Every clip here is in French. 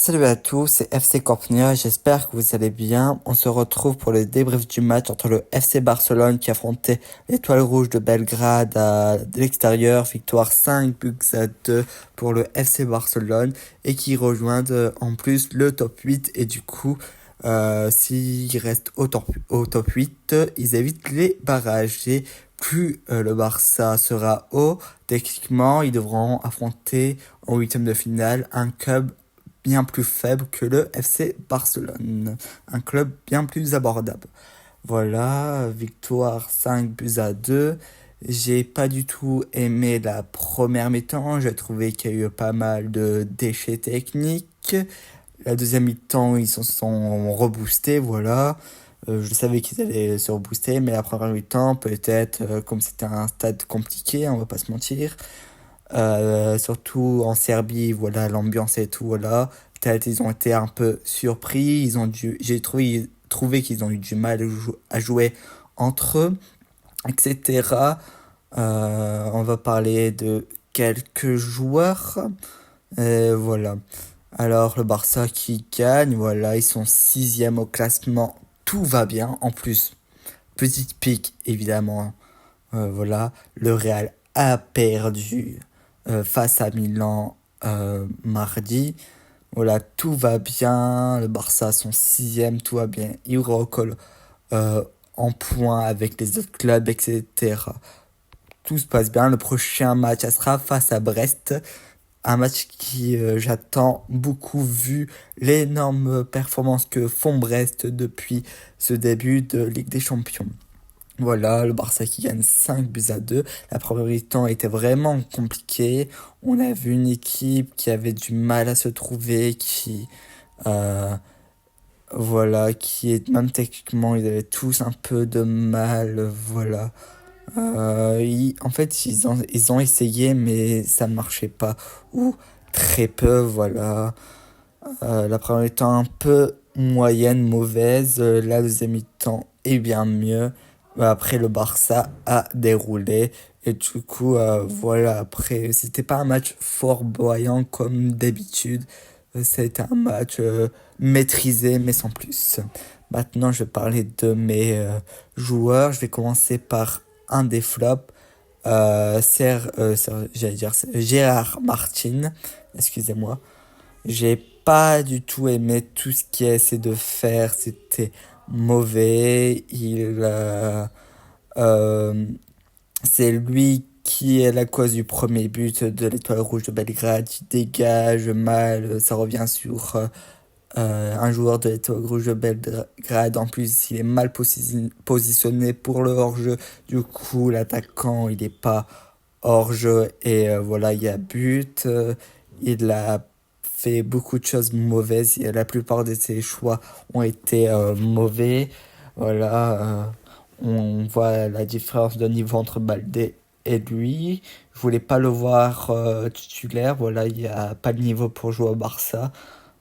Salut à tous, c'est FC Corpnia, j'espère que vous allez bien. On se retrouve pour le débrief du match entre le FC Barcelone qui affrontait l'Étoile Rouge de Belgrade à l'extérieur, victoire 5-2 pour le FC Barcelone et qui rejoint en plus le top 8 et du coup, s'ils restent au top 8, ils évitent les barrages. Et plus le Barça sera haut, techniquement, ils devront affronter en huitième de finale un club bien plus faible que le FC Barcelone, un club bien plus abordable. Voilà, victoire 5-2. J'ai pas du tout aimé la première mi-temps, j'ai trouvé qu'il y a eu pas mal de déchets techniques. La deuxième mi-temps, ils se sont reboostés, voilà. Je savais qu'ils allaient se rebooster, mais la première mi-temps, peut-être, comme c'était un stade compliqué, on va pas se mentir, surtout en Serbie, voilà, l'ambiance et tout, voilà. Peut-être ils ont été un peu surpris, j'ai trouvé qu'ils ont eu du mal à jouer entre eux, etc. On va parler de quelques joueurs, voilà. Alors le Barça qui gagne, voilà, ils sont sixième au classement, tout va bien. En plus, petite pique évidemment, voilà, le Real a perdu face à Milan mardi. Voilà, tout va bien. Le Barça, son sixième, tout va bien. Il recolle euh, en points avec les autres clubs, etc. Tout se passe bien. Le prochain match, ça sera face à Brest. Un match qui j'attends beaucoup vu l'énorme performance que font Brest depuis ce début de Ligue des Champions. Voilà, le Barça qui gagne 5-2. La première mi-temps était vraiment compliquée. On a vu une équipe qui avait du mal à se trouver, euh, voilà, même techniquement, ils avaient tous un peu de mal, voilà. En fait, ils ont essayé, mais ça ne marchait pas. Ou très peu, voilà. La première mi-temps un peu moyenne, mauvaise. La deuxième mi-temps est bien mieux. Après, le Barça a déroulé. Et du coup, voilà, après, c'était pas un match fort boyant comme d'habitude. C'était un match maîtrisé, mais sans plus. Maintenant, je vais parler de mes joueurs. Je vais commencer par un des flops. J'allais dire Gérard Martin, excusez-moi. J'ai pas du tout aimé tout ce qu'il a essayé de faire, c'était mauvais. Euh, c'est lui qui est la cause du premier but de l'Étoile Rouge de Belgrade. Il dégage mal, ça revient sur un joueur de l'Étoile Rouge de Belgrade. En plus, il est mal positionné pour le hors-jeu. Du coup, l'attaquant, il est pas hors-jeu et voilà, il y a but. Il a fait beaucoup de choses mauvaises et la plupart de ses choix ont été mauvais. Voilà, on voit la différence de niveau entre Baldé et lui. Je voulais pas le voir titulaire. Voilà, il y a pas de niveau pour jouer au Barça.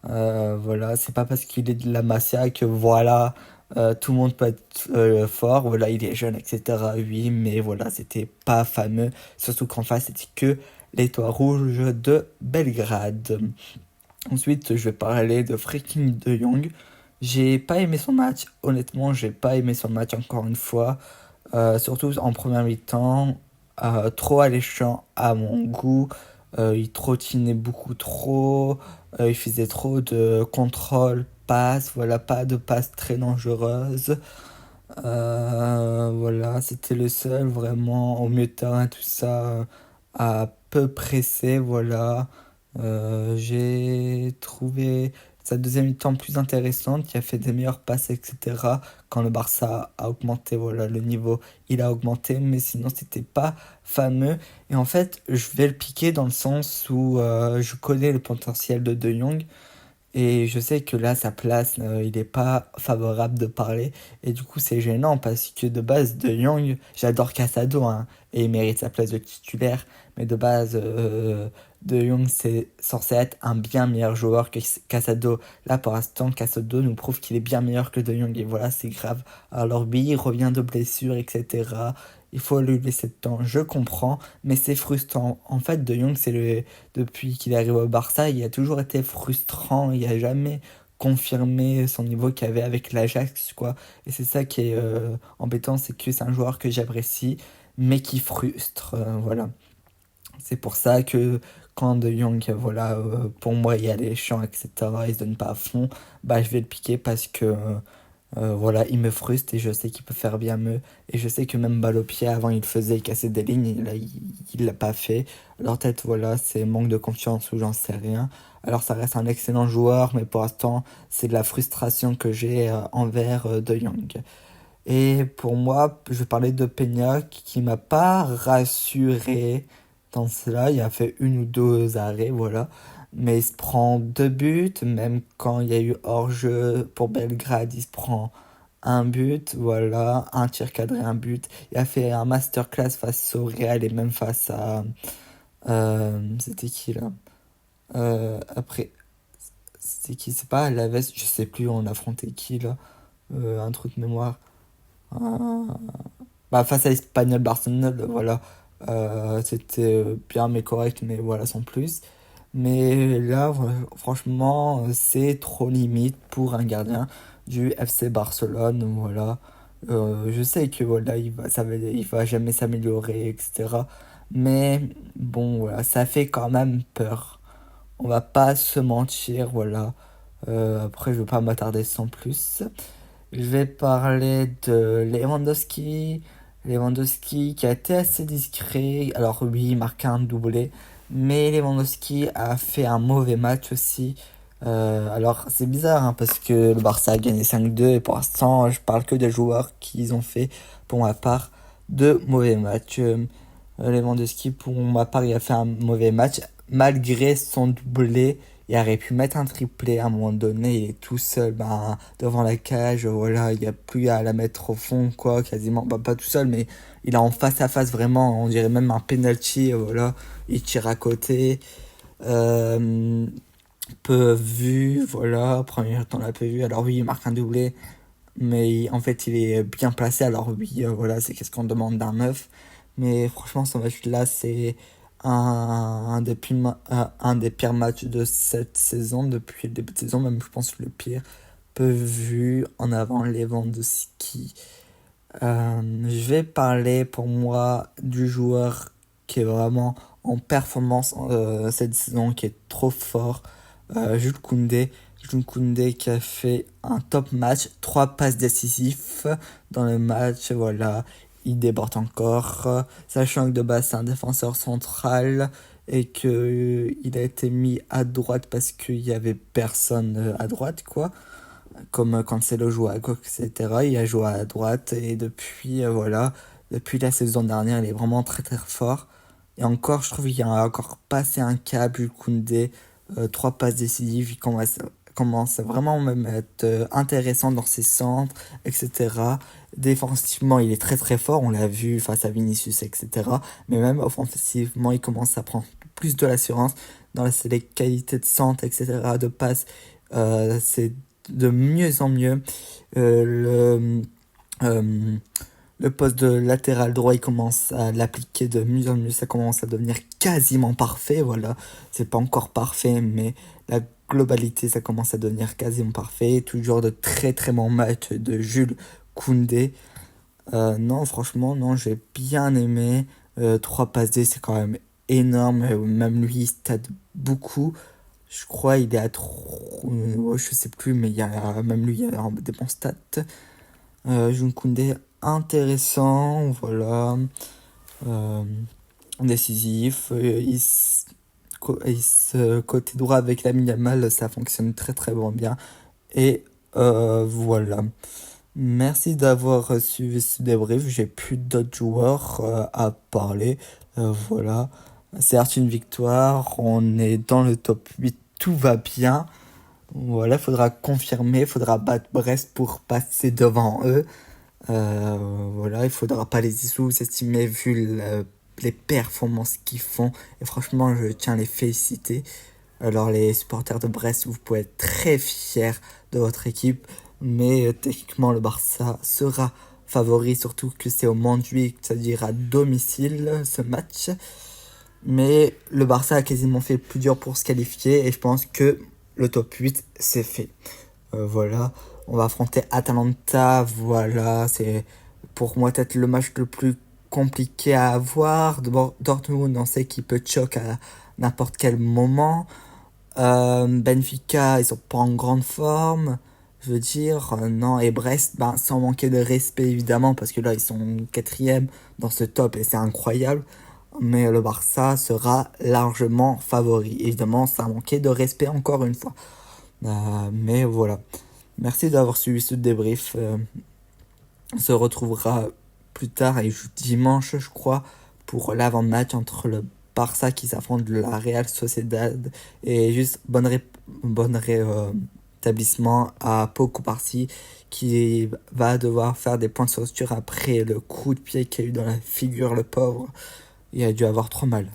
Voilà, c'est pas parce qu'il est de la Masia que voilà, tout le monde peut être fort. Voilà, il est jeune, etc. Oui, mais voilà, c'était pas fameux. Surtout qu'en face, c'était que l'Étoile Rouge de Belgrade. Ensuite, je vais parler de Freaking de Jong. J'ai pas aimé son match, honnêtement, j'ai pas aimé son match encore une fois. Surtout en première mi-temps, trop alléchant à mon goût. Il trottinait beaucoup trop, il faisait trop de contrôle, passe, voilà, pas de passe très dangereuse. Voilà, c'était le seul vraiment au milieu de terrain, tout ça, à peu pressé, voilà. J'ai trouvé sa deuxième mi-temps plus intéressante, qui a fait des meilleures passes, etc. Quand le Barça a augmenté, voilà, le niveau, il a augmenté, mais sinon, c'était pas fameux. Et en fait, je vais le piquer dans le sens où je connais le potentiel de Jong. Et je sais que là, sa place, il n'est pas favorable de parler. Et du coup, c'est gênant parce que de base, De Jong, j'adore Casado, hein, et il mérite sa place de titulaire. Mais de base, De Jong, c'est censé être un bien meilleur joueur que Casado. Là, pour l'instant, Casado nous prouve qu'il est bien meilleur que De Jong. Et voilà, c'est grave. Alors, lui, il revient de blessure, etc. il faut lui laisser le temps, je comprends, mais c'est frustrant. En fait, De Jong, depuis qu'il arrive au Barça, il a toujours été frustrant, il a jamais confirmé son niveau qu'il avait avec l'Ajax, quoi. Et c'est ça qui est embêtant, c'est que c'est un joueur que j'apprécie, mais qui frustre, voilà. C'est pour ça que quand De Jong, voilà, pour moi, il y a les champs, etc., il se donne pas à fond, bah je vais le piquer parce que voilà, il me frustre et je sais qu'il peut faire bien mieux. Et je sais que même balle au pied, avant, il faisait, il cassait des lignes, et là, il l'a pas fait. Alors peut-être, voilà, c'est manque de confiance ou j'en sais rien. Alors ça reste un excellent joueur, mais pour l'instant, c'est de la frustration que j'ai envers De Jong. Et pour moi, je vais parler de Peña qui m'a pas rassuré dans cela. Il a fait une ou deux arrêts, voilà. Mais il se prend deux buts, même quand il y a eu hors-jeu pour Belgrade, il se prend un but, voilà, un tir cadré, un but. Il a fait un masterclass face au Real et même face à... c'était qui là? Après, c'était qui? C'est pas Alaves, je sais plus, on a affronté qui là? Un truc de mémoire. Ah. Bah, face à l'Espagnol Barcelone, voilà. C'était bien mais correct, mais voilà, sans plus. Mais là, franchement, c'est trop limite pour un gardien du FC Barcelone, voilà. Je sais que voilà, il va jamais s'améliorer, etc. Mais bon, voilà, ça fait quand même peur. On va pas se mentir, voilà. Après, je vais pas m'attarder sans plus. Je vais parler de Lewandowski. Lewandowski qui a été assez discret. Alors oui, il marque un doublé. Mais Lewandowski a fait un mauvais match aussi. Alors c'est bizarre hein, parce que le Barça a gagné 5-2 et pour l'instant je parle que des joueurs qui ont fait pour ma part de mauvais matchs. Lewandowski pour ma part il a fait un mauvais match malgré son doublé. Il aurait pu mettre un triplé à un moment donné, il est tout seul ben, devant la cage, voilà, il n'y a plus à la mettre au fond, quoi, quasiment, bah, pas tout seul, mais il est en face à face vraiment, on dirait même un penalty, voilà, il tire à côté, euh, peu vu, voilà, premier temps l'a peu vu, alors oui, il marque un doublé, mais en fait il est bien placé, alors oui, voilà, c'est qu'est-ce qu'on demande d'un neuf, mais franchement, ce match-là, c'est un des pires matchs de cette saison, depuis le début de saison, même je pense le pire, peu vu en avant Lewandowski. Je vais parler pour moi du joueur qui est vraiment en performance cette saison, qui est trop fort, Jules Koundé. Jules Koundé qui a fait un top match, 3 passes décisives dans le match, voilà, il déborde encore, sachant que de base c'est un défenseur central et que il a été mis à droite parce qu'il y avait personne à droite, quoi comme Cancelo joue à gauche, etc. Il a joué à droite et depuis, voilà, depuis la saison dernière, il est vraiment très très fort. Et encore, je trouve qu'il a encore passé un cap, Jules Koundé, 3 passes décisives, commence vraiment même à être intéressant dans ses centres, etc. Défensivement, il est très très fort, on l'a vu face à Vinicius, etc. Mais même offensivement, il commence à prendre plus de l'assurance dans les qualités de centre, etc., de passe. C'est de mieux en mieux. Euh, le, euh, le poste de latéral droit, il commence à l'appliquer de mieux en mieux. Ça commence à devenir quasiment parfait. Voilà, c'est pas encore parfait, mais la globalité, ça commence à devenir quasiment parfait. Toujours de très très bons matchs de Jules Koundé. Non, franchement, non, j'ai bien aimé. 3 passes D, c'est quand même énorme. Même lui, il stade beaucoup. Je crois il est à 3... ouais, je sais plus, mais il y a, même lui, il y a des bons stats. Jun Koundé, intéressant, voilà. Euh, décisif. Côté droit avec la Yamal, ça fonctionne très très bon bien. Et voilà. Merci d'avoir suivi ce débrief. J'ai plus d'autres joueurs à parler. Voilà. Certes, une victoire. On est dans le top 8. Tout va bien. Voilà, faudra confirmer. Faudra battre Brest pour passer devant eux. Voilà, il faudra pas les sous-estimer vu les performances qu'ils font. Et franchement, je tiens à les féliciter. Alors les supporters de Brest, vous pouvez être très fiers de votre équipe, mais techniquement le Barça sera favoris, surtout que c'est au Montjuïc, c'est-à-dire à domicile, ce match. Mais le Barça a quasiment fait le plus dur pour se qualifier et je pense que le top 8 c'est fait. Voilà, on va affronter Atalanta, voilà, c'est pour moi peut-être le match le plus compliqué à avoir. Dortmund, on sait qu'il peut choc à n'importe quel moment. Benfica, ils sont pas en grande forme. Je veux dire, non, et Brest, ben, sans manquer de respect évidemment, parce que là ils sont quatrième dans ce top et c'est incroyable. Mais le Barça sera largement favori. Évidemment, sans manquer de respect encore une fois. Mais voilà. Merci d'avoir suivi ce débrief. On se retrouvera plus tard et dimanche, je crois, pour l'avant-match entre le Barça qui s'affronte la Real Sociedad. Et juste bon rétablissement à Pau Cubarsí qui va devoir faire des points de suture après le coup de pied qu'il a eu dans la figure, le pauvre. Il a dû avoir trop mal.